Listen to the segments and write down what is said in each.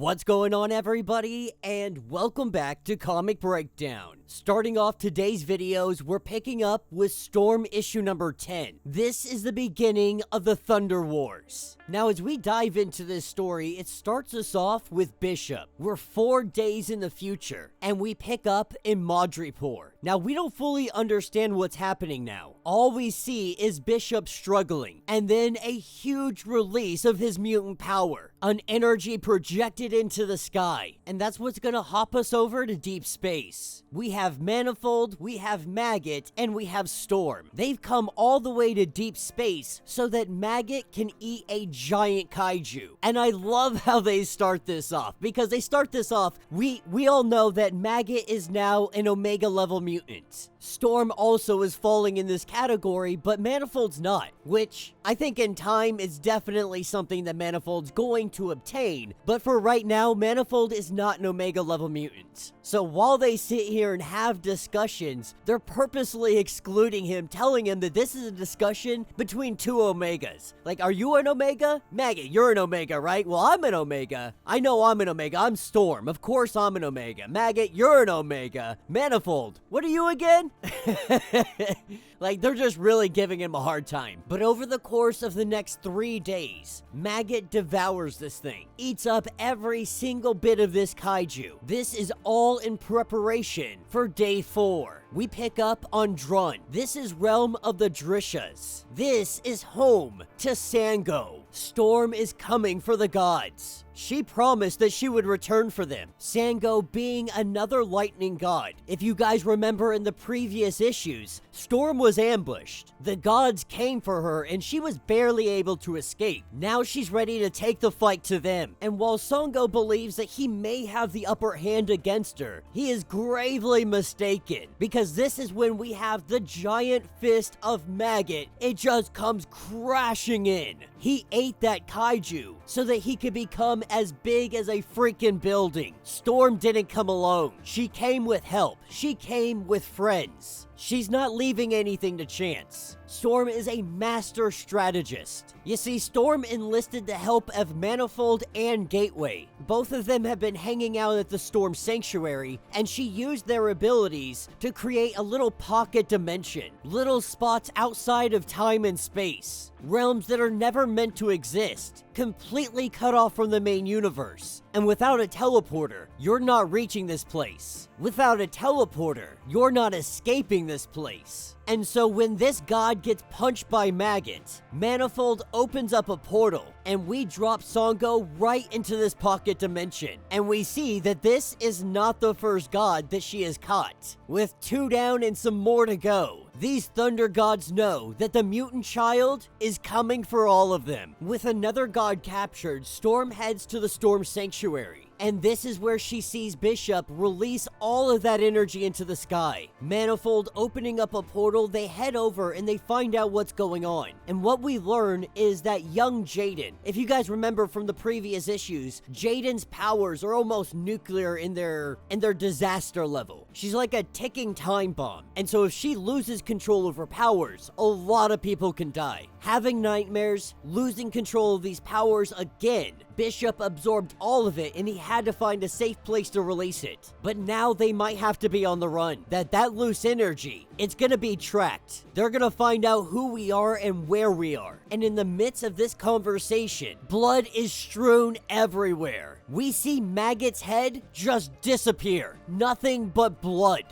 What's going on, everybody, and welcome back to Comic Breakdown. Starting off today's videos, we're picking up with Storm issue number 10. This is the beginning of the Thunder Wars. Now, as we dive into this story, it starts us off with Bishop. We're 4 days in the future, and we pick up in Madripoor. Now, we don't fully understand what's happening now. All we see is Bishop struggling, and then a huge release of his mutant power. An energy projected into the sky, and that's what's gonna hop us over to deep space. We have Manifold, we have Maggot, and we have Storm. They've come all the way to deep space so that Maggot can eat a giant kaiju. And I love how they start this off, because they start this off, we all know that Maggot is now an Omega level mutant. Storm also is falling in this category, but Manifold's not, which I think in time is definitely something that Manifold's going to obtain, but for right now, Manifold is not an Omega level mutant. So while they sit here and have discussions, they're purposely excluding him, telling him that this is a discussion between two Omegas. Like, are you an Omega? Maggot, you're an Omega, right? Well, I'm an Omega. I know I'm an Omega. I'm Storm. Of course I'm an Omega. Maggot, you're an Omega. Manifold, what are you again? Like, they're just really giving him a hard time. But over the course of the next 3 days, Maggot devours this thing, eats up every single bit of this kaiju. This is all in preparation for day 4. We pick up on Drun. This is realm of the Drishas. This is home to Sango. Storm is coming for the gods. She promised that she would return for them, Sango being another lightning god. If you guys remember in the previous issues, Storm was ambushed. The gods came for her and she was barely able to escape. Now she's ready to take the fight to them. And while Sango believes that he may have the upper hand against her, he is gravely mistaken, because this is when we have the giant fist of Maggot. It just comes crashing in. He ate that kaiju so that he could become as big as a freaking building. Storm didn't come alone. She came with help. She came with friends. She's not leaving anything to chance. Storm is a master strategist. You see, Storm enlisted the help of Manifold and Gateway. Both of them have been hanging out at the Storm Sanctuary, and she used their abilities to create a little pocket dimension. Little spots outside of time and space. Realms that are never meant to exist. Completely cut off from the main universe. And without a teleporter, you're not reaching this place. Without a teleporter, you're not escaping this place. And so when this god gets punched by Maggot, Manifold opens up a portal, and we drop Sango right into this pocket dimension. And we see that this is not the first god that she has caught. With 2 down and some more to go, these Thunder Gods know that the mutant child is coming for all of them. With another god captured, Storm heads to the Storm Sanctuary. And this is where she sees Bishop release all of that energy into the sky. Manifold opening up a portal, they head over and they find out what's going on. And what we learn is that young Jaden, if you guys remember from the previous issues, Jaden's powers are almost nuclear in their disaster level. She's like a ticking time bomb. And so if she loses control of her powers, a lot of people can die. Having nightmares, losing control of these powers again. Bishop absorbed all of it and he had to find a safe place to release it. But now they might have to be on the run. That loose energy, it's gonna be tracked. They're gonna find out who we are and where we are. And in the midst of this conversation, blood is strewn everywhere. We see Maggot's head just disappear. Nothing but blood.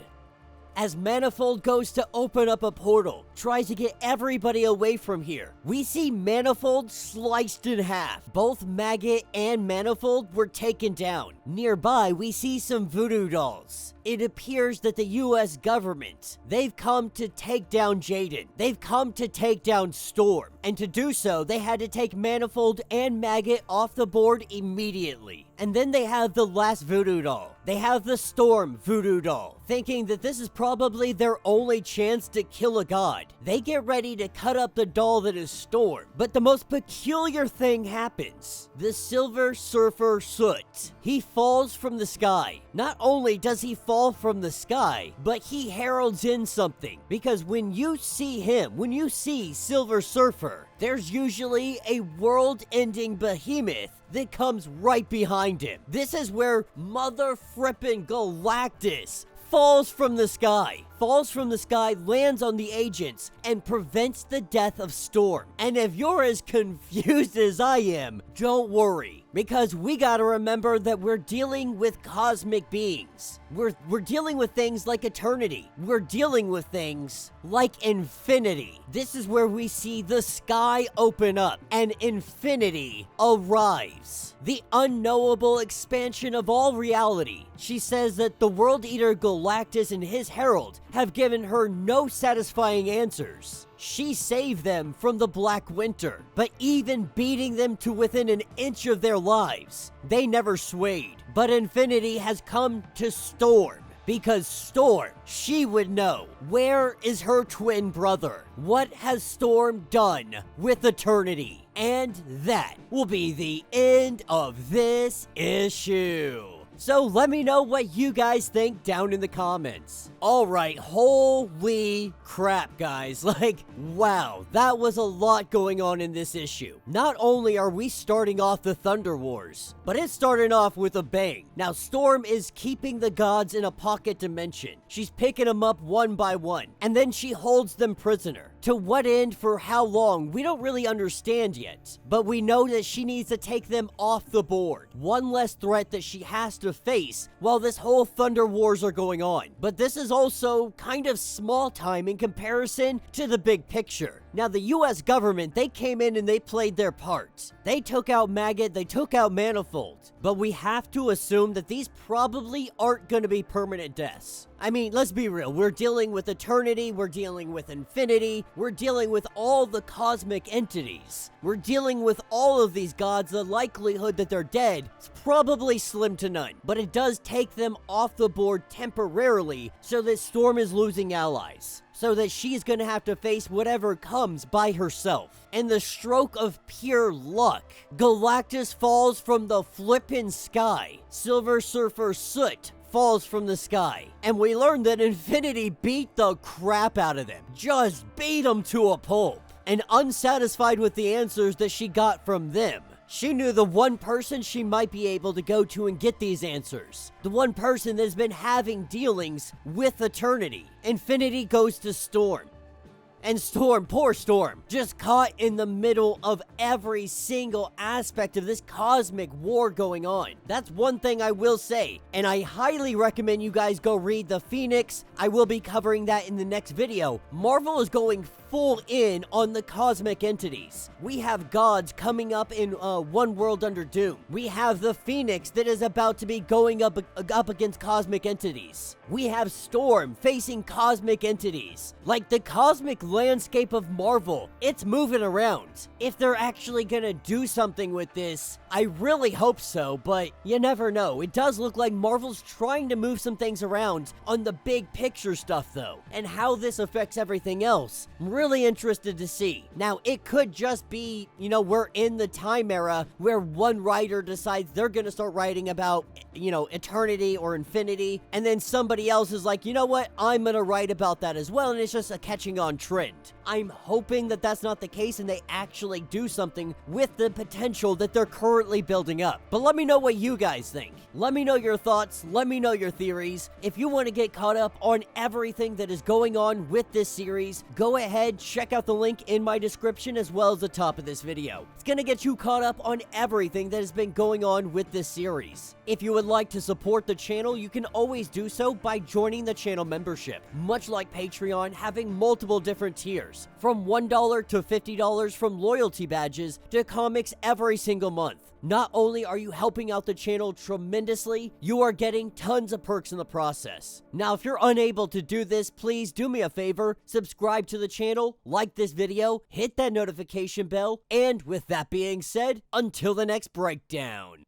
As Manifold goes to open up a portal, tries to get everybody away from here, we see Manifold sliced in half. Both Maggot and Manifold were taken down. Nearby, we see some voodoo dolls. It appears that the US government, they've come to take down Jaden. They've come to take down Storm. And to do so, they had to take Manifold and Maggot off the board immediately. And then they have the last voodoo doll. They have the Storm voodoo doll, thinking that this is probably their only chance to kill a god. They get ready to cut up the doll that is Storm. But the most peculiar thing happens. The Silver Surfer Soot. He falls from the sky. Not only does he fall from the sky, but he heralds in something. Because when you see him, when you see Silver Surfer, there's usually a world-ending behemoth that comes right behind him. This is where Mother Frippin' Galactus falls from the sky, lands on the agents, and prevents the death of Storm. And if you're as confused as I am, don't worry, because we gotta remember that we're dealing with cosmic beings. We're dealing with things like eternity. We're dealing with things like infinity. This is where we see the sky open up and infinity arrives. The unknowable expansion of all reality. She says that the World Eater Galactus and his herald have given her no satisfying answers. She saved them from the Black Winter, but even beating them to within an inch of their lives, they never swayed. But Infinity has come to Storm, because Storm, she would know. Where is her twin brother? What has Storm done with Eternity? And that will be the end of this issue. So let me know what you guys think down in the comments. Alright, holy crap, guys. Like, wow, that was a lot going on in this issue. Not only are we starting off the Thunder Wars, but it's starting off with a bang. Now, Storm is keeping the gods in a pocket dimension. She's picking them up one by one, and then she holds them prisoner. To what end, for how long, we don't really understand yet. But we know that she needs to take them off the board. One less threat that she has to face while this whole Thunder Wars are going on. But this is also kind of small time in comparison to the big picture. Now, the US government, they came in and they played their part. They took out Maggot, they took out Manifold. But we have to assume that these probably aren't going to be permanent deaths. I mean, let's be real. We're dealing with Eternity, we're dealing with Infinity, we're dealing with all the cosmic entities. We're dealing with all of these gods. The likelihood that they're dead is probably slim to none. But it does take them off the board temporarily so that Storm is losing allies, so that she's gonna have to face whatever comes by herself. And the stroke of pure luck, Galactus falls from the flippin' sky. Silver Surfer Soot falls from the sky. And we learn that Infinity beat the crap out of them. Just beat them to a pulp. And unsatisfied with the answers that she got from them, she knew the one person she might be able to go to and get these answers. The one person that's been having dealings with Eternity. Infinity goes to Storm. And Storm, poor Storm, just caught in the middle of every single aspect of this cosmic war going on. That's one thing I will say, and I highly recommend you guys go read The Phoenix. I will be covering that in the next video. Marvel is going full in on the cosmic entities. We have gods coming up in One World Under Doom. We have the Phoenix that is about to be going up against cosmic entities. We have Storm facing cosmic entities. Like, the cosmic landscape of Marvel, it's moving around. If they're actually gonna do something with this, I really hope so, but you never know. It does look like Marvel's trying to move some things around on the big picture stuff though, and how this affects everything else. I'm really interested to see. Now, it could just be, you know, we're in the time era where one writer decides they're gonna start writing about, you know, Eternity or Infinity, and then somebody else is like, you know what, I'm gonna write about that as well, and it's just a catching on trend. I'm hoping that that's not the case and they actually do something with the potential that they're currently building up. But let me know what you guys think. Let me know your thoughts. Let me know your theories. If you want to get caught up on everything that is going on with this series, go ahead, check out the link in my description as well as the top of this video. It's going to get you caught up on everything that has been going on with this series. If you would like to support the channel, you can always do so by joining the channel membership. Much like Patreon, having multiple different tiers, from $1 to $50, from loyalty badges to comics every single month. Not only are you helping out the channel tremendously, you are getting tons of perks in the process. Now, if you're unable to do this, please do me a favor, subscribe to the channel, like this video, hit that notification bell, and with that being said, until the next breakdown.